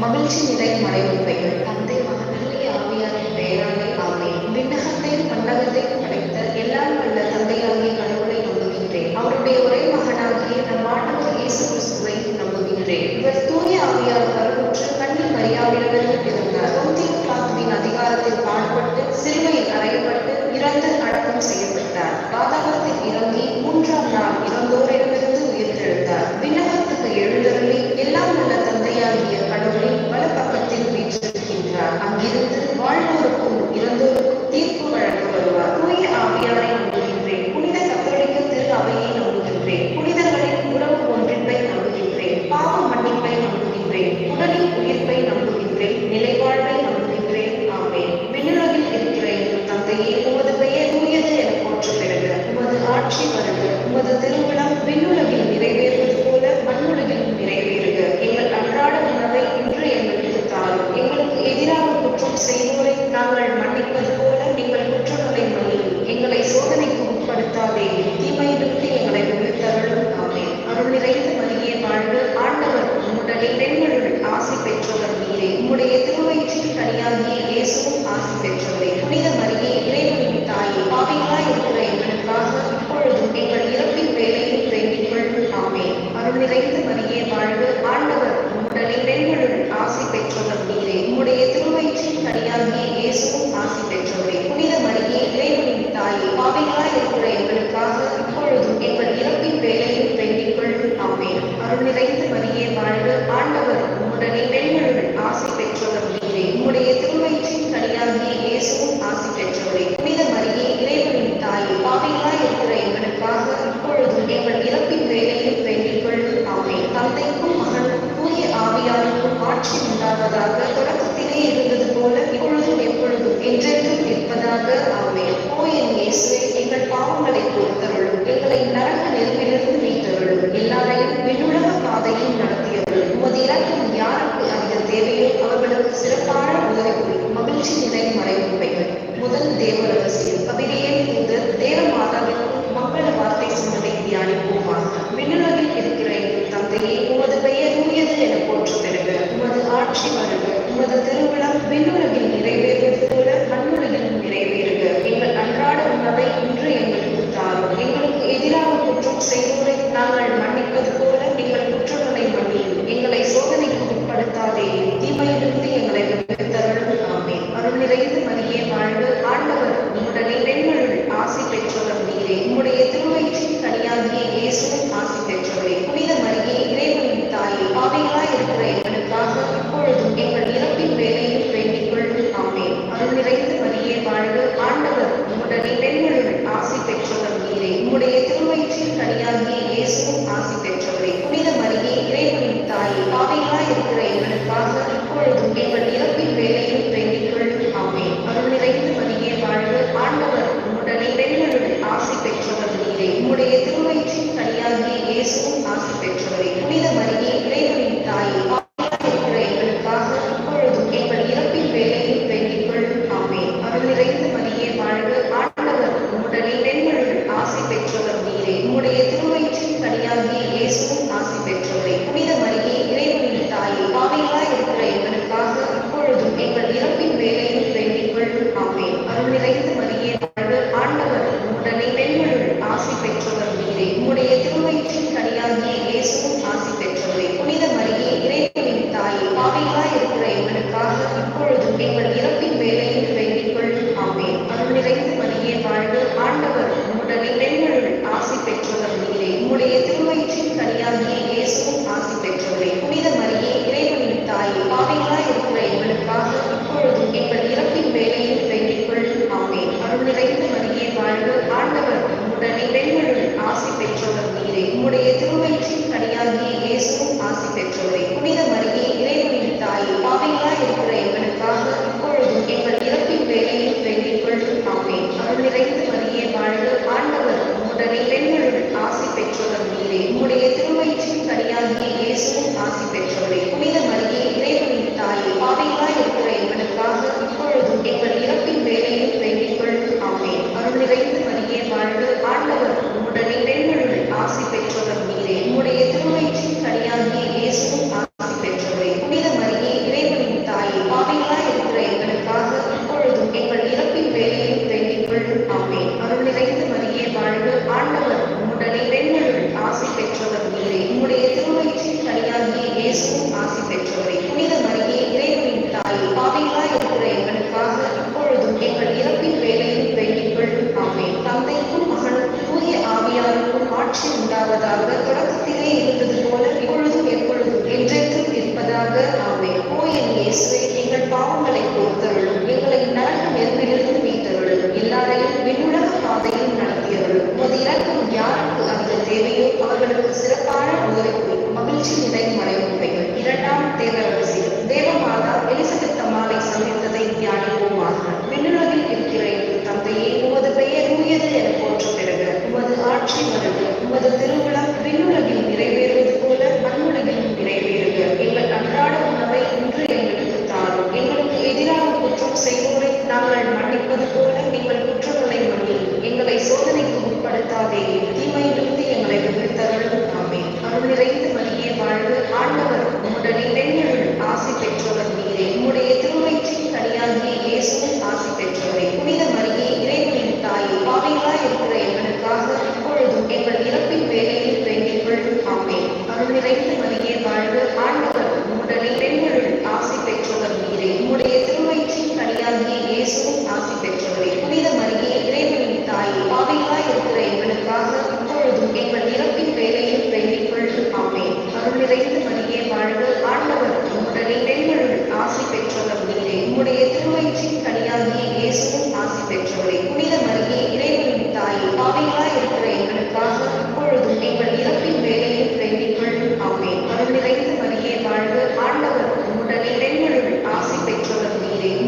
மகிழ்ச்சி நிறை மறைவுரைகள் தந்தை மகனிலே ஆவியாரின் பெயராலே ஆமென். விண்ணகத்தையும் மண்டகத்தையும் படைத்த எல்லாம் வல்ல தந்தையாகிய கடவுளை நம்புகின்றேன். அவருடைய ஒரே மகனாகிய நம் ஆண்டவர் இயேசு கிறிஸ்துவை நம்புகின்றேன். இவர் தூய ஆவியால் கருவுற்று கன்னி மரியாவிலிருந்து பிறந்தார். பொந்திய பிலாத்துவின் அதிகாரத்தில் பாடுபட்டு சிலுவையில் அறையப்பட்டு இறந்து அடக்கம் செய்யப்பட்டார். பாதாளத்தில் இறங்கி மூன்றாம் நாள் இறந்தோரிடமிருந்து உயிர்த்தெழுந்தார். விண்ணகத்துக்கு எழுந்தருளி எல்லாம் வல்ல தந்தையாகிய கடவுளின் வலப்பக்கத்தில் வீற்றிருக்கின்றார். அங்கிருந்து வாழ்வோருக்கும் இறந்தோருக்கும் தீர்ப்பு வழங்க வருவார். தூய ஆவியாரை நம்புகின்றேன். புனித கத்தோலிக்க திரு அவையை நம்புகின்றேன். புனிதர்களின் உறவு ஒன்றிப்பை நம்புகின்றேன். பாவ மன்னிப்பை நம்புகின்றேன். உடலின் உயிர்ப்பை நம்புகின்றேன். நிலைவாழ்வை நம்புகின்றேன். ஆமென். விண்ணுலகில் இருக்கிற எங்கள் தந்தையே, உமது பெயர் தூயது என போற்ற பெறுக. உமது ஆட்சி வருக. உமது திருவிழம் விண்ணுலகில் நிறைவேறுவது போல மண்ணுலகிலும் நிறைவேறுக. எங்கள் அன்றாட உணவை இன்று எங்களுக்கு தாரும். எங்களுக்கு எதிராக குற்றம் செய்வோரை நாங்கள் மன்னிப்பது போல நீங்கள் குற்றங்களை மன்னியும். எங்களை சோதனைக்கு உட்படுத்தாதே, தீமையிலிருந்து எங்களை விடுவித்தருளும். ஆமென். அருள் நிறைந்த மரியே வாழ்க. ஆண்டவர் உம்முடனே பெண்களுள் ஆசி பெற்றவர் நீரே. உம்முடைய திருவயிற்றின் கனியாகிய இயேசுவும் ஆசி பெற்றவரே. புனித மரியே, இறைவனின் தாயே, பாவிகளாய் இருக்கிற எங்களுக்காக இப்பொழுதும் எங்கள் இறப்பின் வேளையில் வேண்டிக் கொள்ளும். ஆமென். அருள் நிறைந்த மரியே வாழ்க. ஆண்டவர் உம்முடனே பெண்களுள் ஆசி பெற்றவர் நீரே. உம்முடைய திருவயிற்றின் கனியாகிய இயேசுவும் ஆசி பெற்றவரே. புனித மரியே, இறைவனின் தாயே, பாவிகளாய் இருக்கிற எங்களுக்காக இப்பொழுதும் எங்கள் இறப்பின் வேளையில் வேண்டிக் கொள்ளும். ஆமென். அருள் நிறைந்த மரியே வாழ்க. ஆண்டவர் உம்முடனே பெண்களுள் ஆசி பெற்றவர் நீரே. உம்முடைய திருவயிற்றின் கனியாகிய இயேசுவும் ஆசி பெற்றவரே. புனித மரியே, இறைவனின் தாயே, பாவிகளாய் இருக்கிற எங்களுக்காக இப்பொழுதும் எங்கள் இறப்பின் வேளையில் வேண்டிக் கொள்ளும். ஆமென். தந்தைக்கும்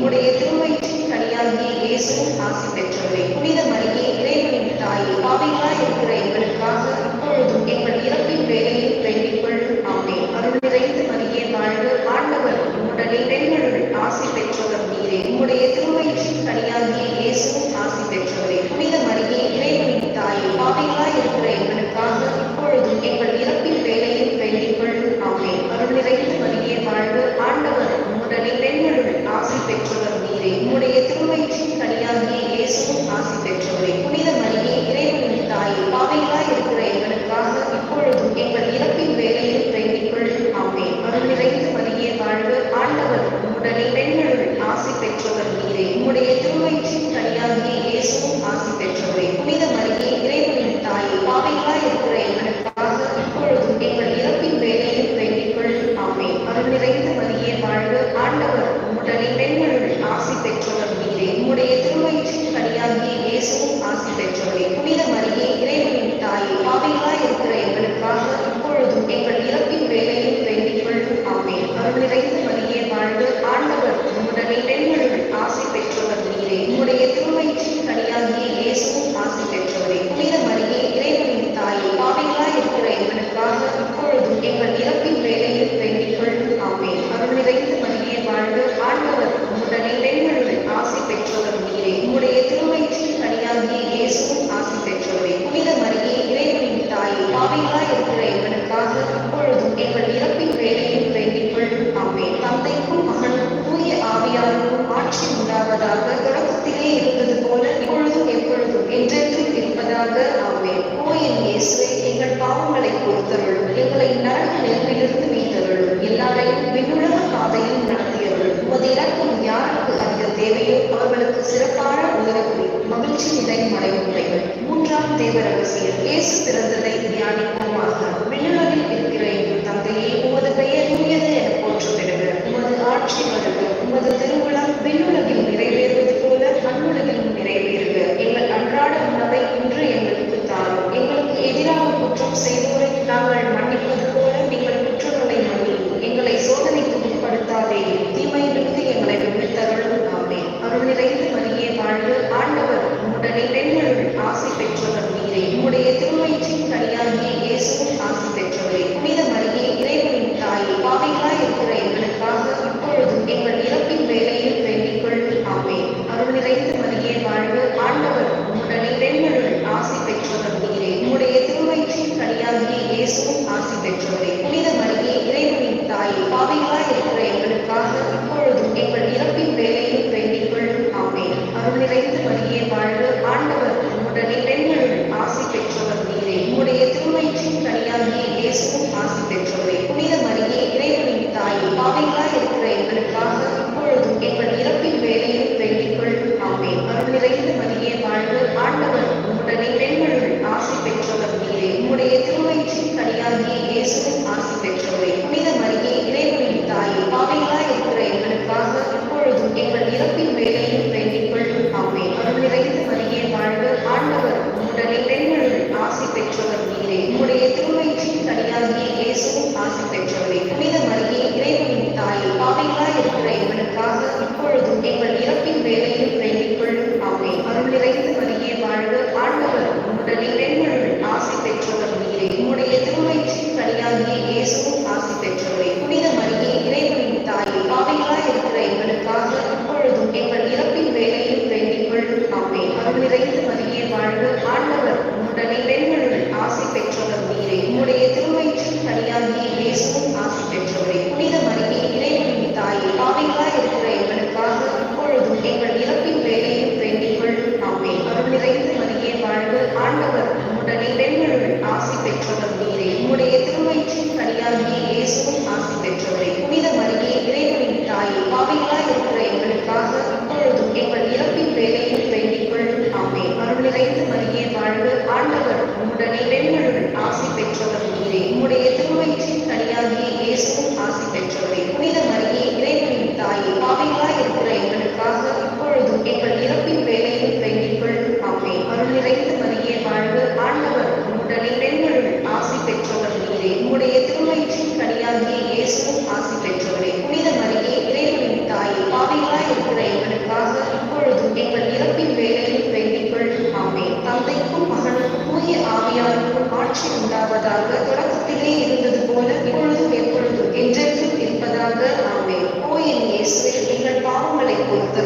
உம்முடைய திருவயிற்றின் கனியாகிய இயேசுவும் ஆசி பெற்றவரே. புனித மரியே, இறைவனின் தாயே, பாவிகளாய் இருக்கிற எங்களுக்காக இப்பொழுதும் எங்கள் இறப்பின் வேளையில் வேண்டிக் கொள்ளும். ஆமென். அருள் நிறைந்த மரியே வாழ்க, ஆண்டவர் உம்முடனே, பெண்களுள் ஆசி பெற்றவர் நீரே. உம்முடைய திருவயிற்றின் கனியாகிய இயேசுவும் ஆசி பெற்றவரே. புனித மரியே, இறைவனின் தாயே, பாவிகளாய் இருக்கிற எங்களுக்காக இப்பொழுதும் எங்கள் இறப்பின் வேளையில் வேண்டிக் கொள்ளும். ஆமென். அருள் நிறைந்த மரியே வாழ்க, ஆண்டவர் உம்முடனே, பெண்களுள் ஆசி பெற்றவர் நீரே. உம்முடைய திருவயிற்றின் கனியாகிய இயேசுவும் ஆசி பெற்றவரே. புனித மரியே, இறைவனின் தாயே, பாவிகளாய் இருக்கிற எங்களுக்காக இப்பொழுதும் எங்கள் இறப்பின் வேளையில் வேண்டிக் கொள்ளும். ஆமென். அருள் நிறைந்த மரியே வாழ்க, ஆண்டவர் உம்முடனே, பெண்களுள் ஆசி பெற்றவர் நீரே. உம்முடைய திருவயிற்றின் கனியாகிய இயேசுவும் ஆசி பெற்றவரே. புனித மரியே, இறைவனின் தாயே, பாவிகளாய் இருக்கிற எங்களுக்காக இப்பொழுதும் எங்கள் இறப்பின் வேளையில் வேண்டிக் கொள்ளும். ஆமென். அருள் நிறைந்த மரியே வாழ்க, ஆண்டவர் உம்முடனே, பெண்களுள் ஆசி பெற்றவர் நீரே. உம்முடைய திருவயிற்றின் கனியாகிய இயேசுவும் ஆசி பெற்றவரே. புனித மரியே, இறைவனின் தாயே, பாவிகளாய் இருக்கிற எங்களுக்காக இப்பொழுதும் எங்கள் இறப்பின் வேளையில் வேண்டிக் கொள்ளும். ஆமென். அருள் நிறைந்த மரியே வாழ்க, ஆண்டவர் உம்முடனே, பெண்களுள் ஆசி பெற்றவர் நீரே. உம்முடைய திருவயிற்றின் கனியாகிய இயேசுவும் ஆசி பெற்றவரே. புனித மரியே, இறைவனின் தாயே, பாவிகளாய் இருக்கிற எங்களுக்காக இப்பொழுதும் எங்கள் இறப்பின் வேளையில் வேண்டிக் கொள்ளும். ஆமென். அருள் நிறைந்த மரியே வாழ்க, ஆண்டவர் உம்முடனே, பெண்களுள் ஆசி பெற்றவர் நீரே. உம்முடைய திருவயிற்றின் கனியாகிய இயேசுவும் ஆசி பெற்றவரே. புனித மரியே, இறைவனின் தாயே, பாவிகளாய் இருக்கிற எங்களுக்காக இப்பொழுதும் எங்கள் இறப்பின் வேளையில் வேண்டிக் கொள்ளும். ஆமென். தந்தைக்கும் மகனுக்கும் தூய ஆவியாருக்கும் ஆட்சி உண்டாவதாக, தொடக்கத்திலே இருந்தது போல இப்பொழுதும் எப்பொழுதும் என்றென்றும் இருப்பதாக. ஆமென். ஓ என் இயேசுவே, எங்கள் பாவங்களை பொறுத்தருளும், எங்களை நரக நெருப்பிலிருந்து மீட்டருளும், எல்லாரையும் விண்ணுலக பாதையில் நடத்தியருளும். உமது இரக்கம் யாருக்கு அதிக தேவையோ அவர்களுக்கு சிறப்பான உதவி. மகிழ்ச்சி நிலையும் அடைவுரைகள். மூன்றாம் தேவ ரகசியம், இயேசு பிறந்ததை தியானிப்போமாக. விண்ணுலகில் இருக்கிற எங்கள் தந்தையே, உமது பெயர் தூயது என போற்றப்படுக. உமது ஆட்சி வருக. உமது திருவுளம் விண்ணுலகில் நிறைவேறுவது போல மண்ணுலகிலும் நிறைவேறுக. எங்கள் அன்றாட உணவை இன்று எங்களுக்கு தாரும். எங்களுக்கு எதிராக குற்றம் செய்தோரை நாங்கள் மன்னிப்பது போல எங்கள் குற்றங்களை மன்னியும். எங்களை சோதனைக்கு உட்படுத்தாதேயும், தீமையிலிருந்து எங்களை விடுவித்தருளும். ஆமென். அருள் நிறைந்த மரியே வாழ்க, ஆண்டவர் உம்முடனே, பெண்களுள் ஆசி பெற்றவர் நீரே. உம்முடைய திருவயிற்றின்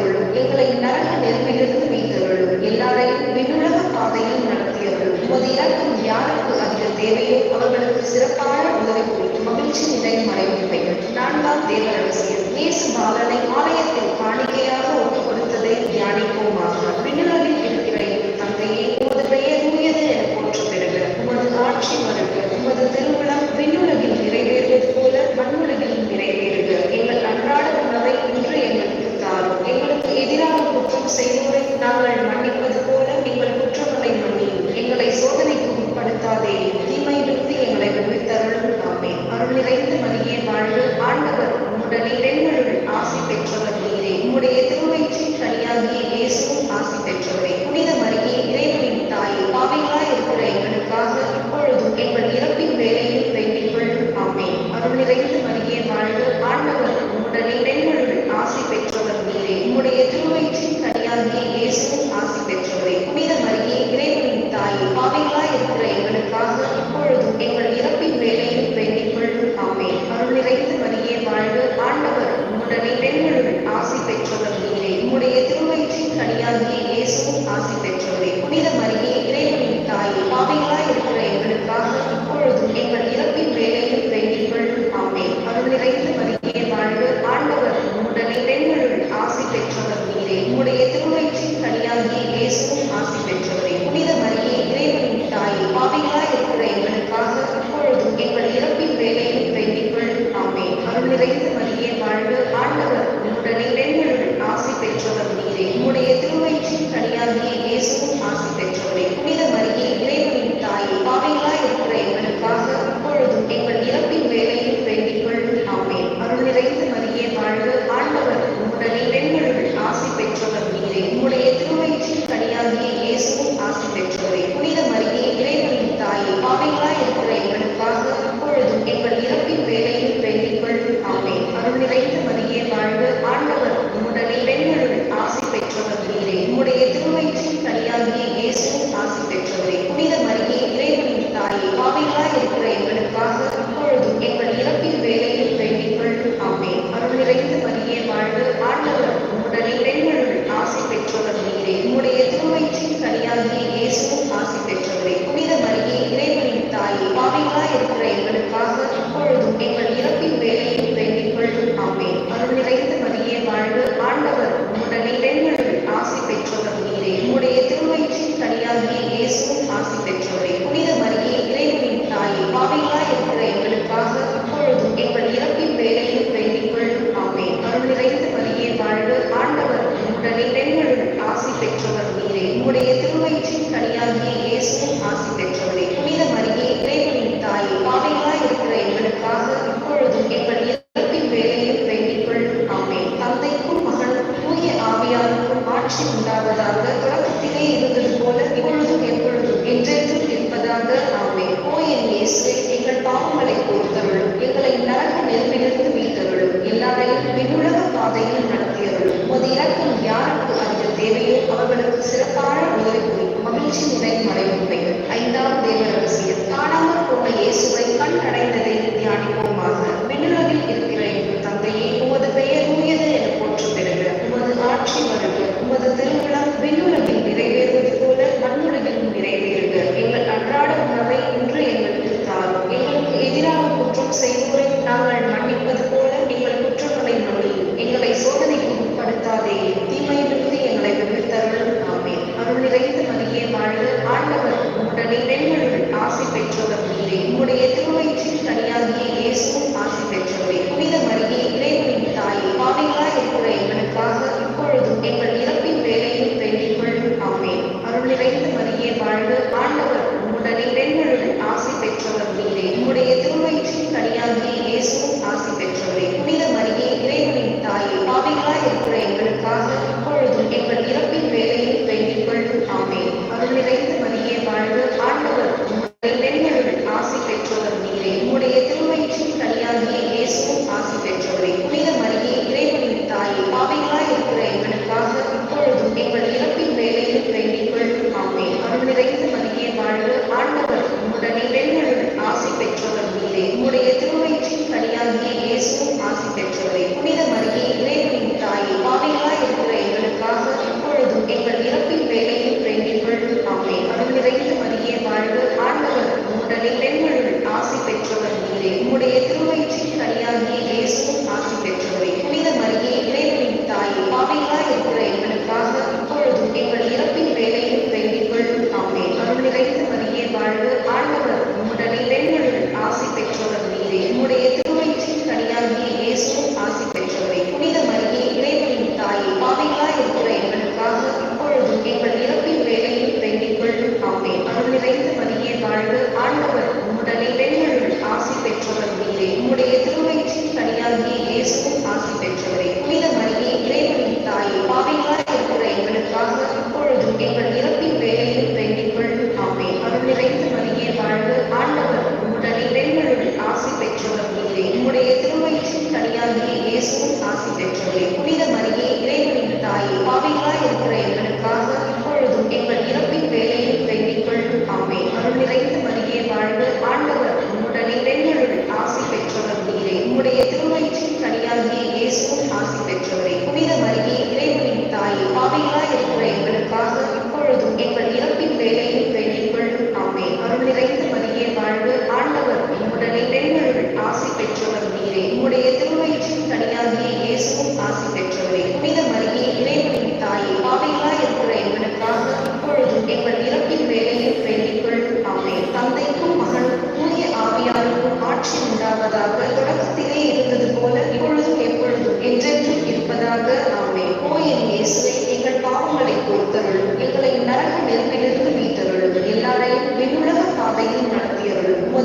சேர்த்தருளும். எங்களை நரக நெருப்பிலிருந்து மீட்டருளும். எல்லாரையும் விண்ணுலக பாதையில் நடத்தியருளும். உமது இரக்கம் யாருக்கு அதிக தேவையோ அவர்களுக்கு சிறப்பான உதவி புரியும். மகிழ்ச்சி நிறை மறைவுரைகள். 4ஆம் தேவ ரகசியம். இயேசு பாலனை ஆலயத்தில் காணிக்கையாக ஒப்புக் கொடுத்ததை தியானிப்போமாக. விண்ணுலகில் இருக்கிற எங்கள் தந்தையே, உமது பெயர் தூயது என போற்றப் பெறுக. உமது ஆட்சி வருக. உமது திருவுளம் விண்ணுலகில் நிறைவேறுவது போல மண்ணுலகிலும் நிறைவேறுக. எங்கள் அன்றாட உணவை இன்று எங்களுக்கு தாரும். எங்களுக்கு எதிராக குற்றம் செய்வோரை நாங்கள் மன்னிப்பது போல எங்கள் குற்றங்களை மன்னியும். எங்களை சோதனைக்கு உட்படுத்தாதேயும், தீமையிலிருந்து எங்களை விடுவித்தருளும். ஆமென். அருள் நிறைந்த மரியே வாழ்க. ஆண்டவர் உம்முடனே, பெண்களுள் ஆசி பெற்றவர் நீரே. உம்முடைய திருவயிற்றின் கனியாகிய இயேசுவும் ஆசி பெற்றவரே. புனித மரியே, இறைவனின் தாயே, பாவிகளாய் இருக்கிற எங்களுக்காக இப்பொழுதும் எங்கள் இறப்பின் வேளையில் வேண்டிக் கொள்ளும். ஆமென். அருள் நிறைந்த மரியே வாழ்க. ஆண்டவர் உம்முடனே, பெண்களுள் ஆசி பெற்றவர் நீரே. உம்முடைய திருவயிற்றின் கனியாகிய இயேசுவும் ஆசி பெற்றவரே. புனித மரியே, இறைவனின் தாயே, பாவிகளாய் இருக்கிற எங்களுக்காக இப்பொழுதும் எங்கள் இறப்பின் வேளையில் வேண்டிக் கொள்ளும். ஆமென். அருள் நிறைந்த மரியே வாழ்க. ஆண்டவர் உம்முடனே, பெண்களுள் ஆசி பெற்றவர் நீரே. உம்முடைய திருவயிற்றின் கனியாகிய இயேசுவும் ஆசி பெற்றவரே. புனித மரியே, இறைவனின் தாயே, பாவிகளாய் இருக்கிற எங்களுக்காக இப்பொழுதும் எங்கள் இறப்பின் வேளையில் வேண்டிக் கொள்ளும். ஆமென். அருள் நிறைந்த மரியே வாழ்க. ஆண்டவர் உம்முடனே, பெண்களுள் ஆசி பெற்றவர் நீரே. உம்முடைய திருவயிற்றின் கனியாகிய இயேசுவும் ஆசி பெற்றவரே. புனித மரியே, இறைவனின் தாயே, பாவிகளாய் இருக்கிற எங்களுக்காக இப்பொழுதும் எங்கள் இறப்பின் வேளையில் வேண்டிக் கொள்ளும். ஆமென். அருள் நிறைந்த மரியே வாழ்க. ஆண்டவர் உம்முடனே, பெண்களுள் ஆசி பெற்றவர் நீரே. உம்முடைய திருவயிற்றின் கனியாகிய இயேசுவும் ஆசி பெற்றவரே. புனித மரியே, இறைவனின் தாயே, பாவிகளாய் இருக்கிற எங்களுக்காக இப்பொழுதும் எங்கள் இறப்பின் வேளையில் வேண்டிக் கொள்ளும். ஆமென். அருள் நிறைந்த மரியே வாழ்க. ஆண்டவர் உம்முடனே, பெண்களுள் ஆசி பெற்றவர் நீரே. உம்முடைய திருவயிற்றின் கனியாகிய இயேசுவும் ஆசி பெற்றவரே. புனித மரியே, இறைவனின் தாயே, பாவிகளாய் இருக்கிற எங்களுக்காக இப்பொழுதும் எங்கள் இறப்பின் வேளையில் வேண்டிக் கொள்ளும். ஆமென். அருள் நிறைந்த மரியே வாழ்க. ஆண்டவர் உம்முடனே, பெண்களுள் ஆசி பெற்றவர் நீரே. உம்முடைய திருவயிற்றின் கனியாகிய இயேசுவும் ஆசி பெற்றவரே. புனித மரியே, இறைவனின் தாயே, பாவிகளாய் இருக்கிற எங்களுக்காக இப்பொழுதும் எங்கள் இறப்பின் வேளையில் வேண்டிக் கொள்ளும். ஆமென். அருள் நிறைந்த மரியே வாழ்க. ஆண்டவர் உம்முடனே, பெண்களுள் ஆசி பெற்றவர் நீரே. உம்முடைய திருவயிற்றின் கனியாகிய இயேசுவும் ஆசி பெற்றவரே. புனித மரியே, இறைவனின் தாயே, பாவிகளாய் இருக்கிற எங்களுக்காக இப்பொழுதும் எங்கள் இறப்பின் வேளையில் வேண்டிக் கொள்ளும். ஆமென். அருள் நிறைந்த மரியே வாழ்க. ஆண்டவர் உம்முடனே, பெண்களுள் ஆசி பெற்றவர் நீரே. உம்முடைய திருவயிற்றின் கனியாகிய இயேசுவும் ஆசி பெற்றவரே. புனித மரியே, இறைவனின் தாயே, பாவிகளாய் இருக்கிற எங்களுக்காக இப்பொழுதும் எங்கள் இறப்பின் வேளையில் வேண்டிக் கொள்ளும். ஆமென். அருள் நிறைந்த மரியே வாழ்க. ஆண்டவர் உம்முடனே, பெண்களுள் ஆசி பெற்றவர் நீரே. உம்முடைய திருவயிற்றின் கனியாகிய இயேசுவும் ஆசி பெற்றவரே. புனித மரியே, இறைவனின் தாயே, பாவிகளாய் இருக்கிற எங்களுக்காக இப்பொழுதும் எங்கள் இறப்பின் வேளையில் வேண்டிக் கொள்ளும். ஆமென். தந்தைக்கும் மகனுக்கும் தூய ஆவியாருக்கும் ஆட்சி உண்டாவதாக. தொடக்கத்திலே இருந்தது போல இப்பொழுதும் எப்பொழுதும் என்றென்றும் இருப்பதாக. ஆமென். ஓ என் இயேசுவே, எங்கள் பாவங்களை பொறுத்தருளும். எங்களை நரக நெருப்பிலிருந்து மீட்டருளும். எல்லாரையும் விண்ணுலக பாதையில் நடத்தியருளும். உமது இரக்கம் யாருக்கு அதிக தேவையோ அவர்களுக்கு சிறப்பான உதவி புரியும். மகிழ்ச்சி நிறை மறைவுரைகள். 5ஆம் தேவ ரகசியம். காணாமல் போன இயேசுவை கண் அடைந்ததை தியானிப்போமாக. விண்ணுலகில் இருக்கிற எங்கள் தந்தையே, உமது பெயர் தூயது என போற்றப் பெறுக. உமது ஆட்சி வருக. உமது திருவுளம் விண்ணுலகில் நிறைவேறுவது போல மண்ணுலகிலும் நிறைவேறுக. எங்கள் அன்றாட உணவை இன்று எங்களுக்கு தாரும். எங்களுக்கு எதிராக குற்றம் செய்வோரை நாங்கள் மன்னிப்பது போல எங்கள் குற்றங்களை மன்னியும். எங்களை சோதனை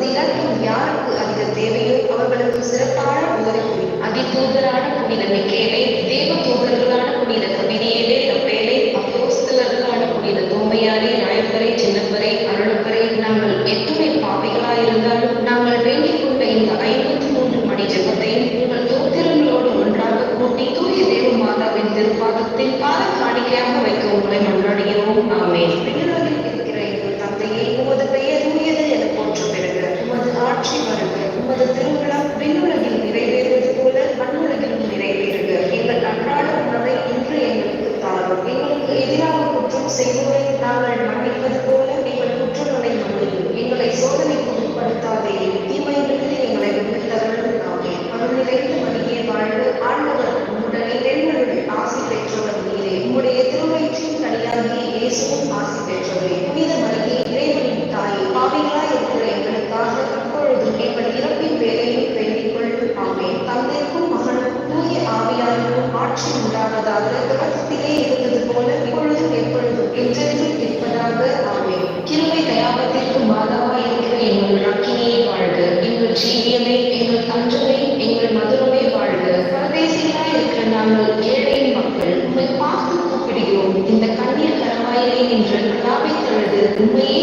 உமது இரக்கம் யாருக்கு அதிக தேவையோ அவர்களுக்கு சிறப்பான உதவி புரியும். அதிதூதரான புனித மிக்கேலே, தேவ தூதர்களான புனித கபிரியேலே, ரப்பேலே, அப்போஸ்தலர்களான புனித தோமையாரே, நாயக்கரே, சின்னப்பரே, அருளப்பரே, நாங்கள் எத்துணை பாவிகளாயிருந்தாலும் நாங்கள் வேண்டிக் கொண்ட இந்த 53 மணி ஜெபத்தையும் உங்கள் தோத்திரங்களோடு ஒன்றாக கூட்டி தூய தேவ மாதாவின் திருப்பாதத்தில் பாத காணிக்கையாக வைக்க உங்களை மன்றாடுகிறோம். ஆமென். விண்ணுலகில் இருக்கிற எங்கள் தந்தையே, உமது பெயர் தூயது என போற்ற பெறுக. உமது ஆட்சி வருக. உமது திருவிழம் விண்ணுலகில் நிறைவேறுவது போல மண்ணுலகிலும் நிறைவேறுக. எங்கள் அன்றாட உணவை இன்று எங்களுக்கு தாரும். எங்களுக்கு எதிராக குற்றம் செய்வோரை நாங்கள் மன்னிப்பது போல எங்கள் குற்றங்களை மன்னியும். எங்களை சோதனைக்கு உட்படுத்தாதேயும், தீமையிலிருந்து எங்களை விடுவித்தருளும். ஆமென். அருள் நிறைந்த மரியே வாழ்க. ஆண்டவர் உம்முடனே, பெண்களுடன் ஆசி பெற்றவர் நீரே. உம்முடைய திருவயிற்றின் கனியாகிய இயேசுவும் ஆசி பெற்றவரே. புனித மரியே, இறைவனின் தாயே, பாவிகளாய் இருக்கிற எங்களுக்காக இப்பொழுதும் எங்கள் இறப்பின் வேளையிலும் வேண்டிக் கொள்ளும். ஆமென். தந்தைக்கும் மகனுக்கும் தூய ஆவியாருக்கும் ஆட்சி உண்டாவதாக, தொடக்கத்திலே இருந்தது போல இப்பொழுதும் எப்பொழுதும் என்றென்றும் இருப்பதாக. ஆமென். கிருபை தயாபத்திற்கு மாதாவாய் இருக்கிற எங்கள் ரக்கினியே வாழ்க. எங்கள் ஜீவியமே, எங்கள் தஞ்சமே, எங்கள் மதுரமே வாழ்க. பரதேசிகளாய் இருக்கிற நாங்கள் ஏழையின் மக்கள் உம்மை பார்த்து கூப்பிடுகிறோம். இந்த கண்ணீர் கரவாயிலே நின்று கலாவை தழுது உண்மையே